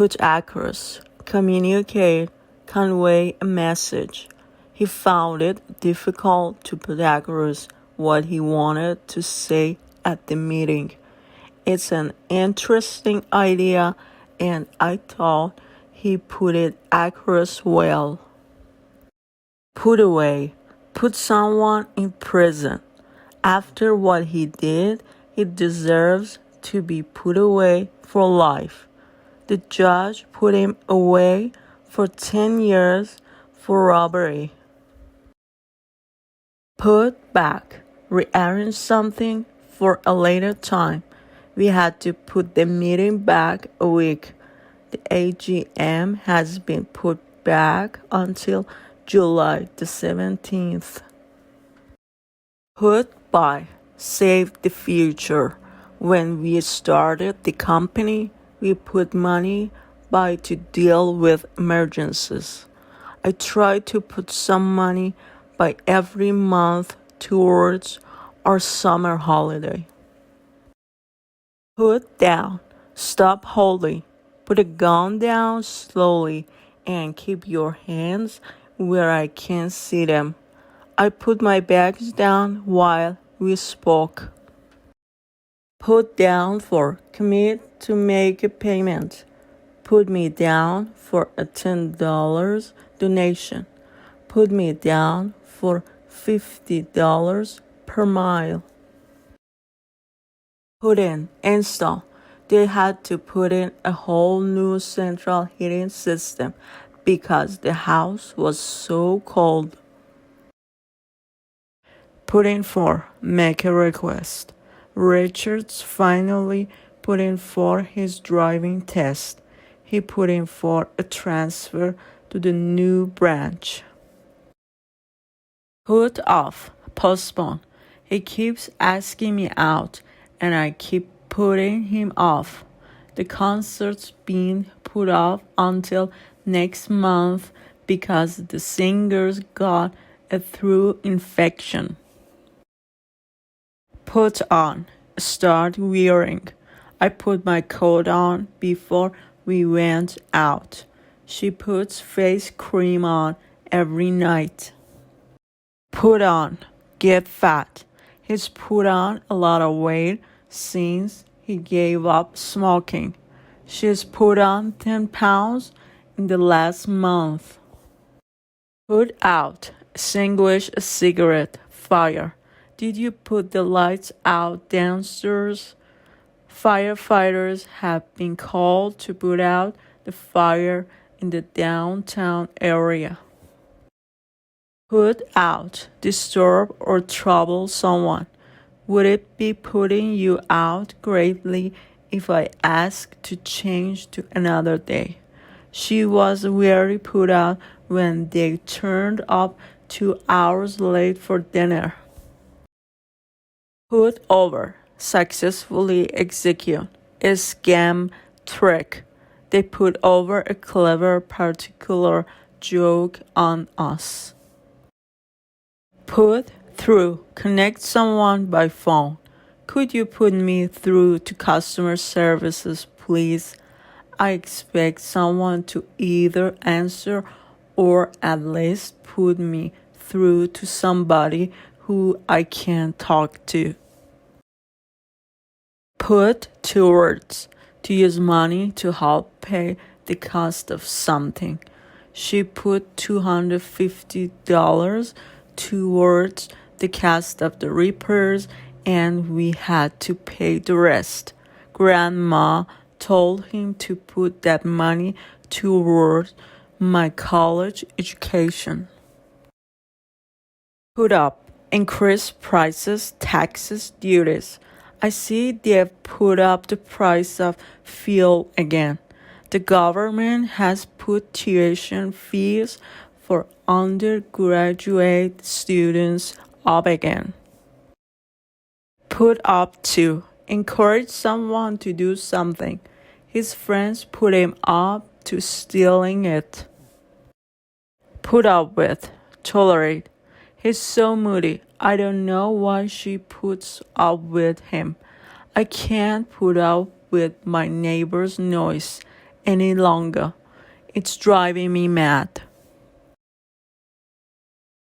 put across, communicate, convey a message. He found it difficult to put across what he wanted to say at the meeting. It's an interesting idea, and I thought he put it across well. Put away, put someone in prison. After what he did, he deserves to be put away for life. The judge put him away for 10 years for robbery. Put back, rearrange something for a later time. We had to put the meeting back a week. The AGM has been put back until July the 17th. Put by, save the future. When we started the company, we put money by to deal with emergencies. I try to put some money by every month towards our summer holiday. Put down, stop holding. Put a gun down slowly and keep your hands where I can see them. I put my bags down while we spoke. Put down for commit to make a payment. Put me down for a $10 donation. Put me down for $50 per mile. Put in, install. They had to put in a whole new central heating system because the house was so cold. Put in for, make a request. Richards finally put in for his driving test. He put in for a transfer to the new branch. Put off, postpone. He keeps asking me out, and I keep putting him off. The concert's being put off until next month because the singers got a throat infection. Put on, start wearing. I put my coat on before we went out. She puts face cream on every night. Put on, get fat. He's put on a lot of weight since he gave up smoking. She's put on 10 pounds in the last month. Put out, extinguish a cigarette, fire. Did you put the lights out downstairs? Firefighters have been called to put out the fire in the downtown area. Put out, disturb or trouble someone. Would it be putting you out greatly if I asked to change to another day? She was very put out when they turned up 2 hours late for dinner. Put over, successfully execute, a scam trick. They put over a clever particular joke on us. Put through, connect someone by phone. Could you put me through to customer services, please? I expect someone to either answer or at least put me through to somebody who I can talk to. Put towards, to use money to help pay the cost of something. She put $250 towards the cost of the repairs, and we had to pay the rest. Grandma told him to put that money towards my college education. Put up, increase prices, taxes, duties. I see they've put up the price of fuel again. The government has put tuition fees for undergraduate students up again. Put up to, encourage someone to do something. His friends put him up to stealing it. Put up with, tolerate. He's so moody. I don't know why she puts up with him. I can't put up with my neighbor's noise. any longer. It's driving me mad.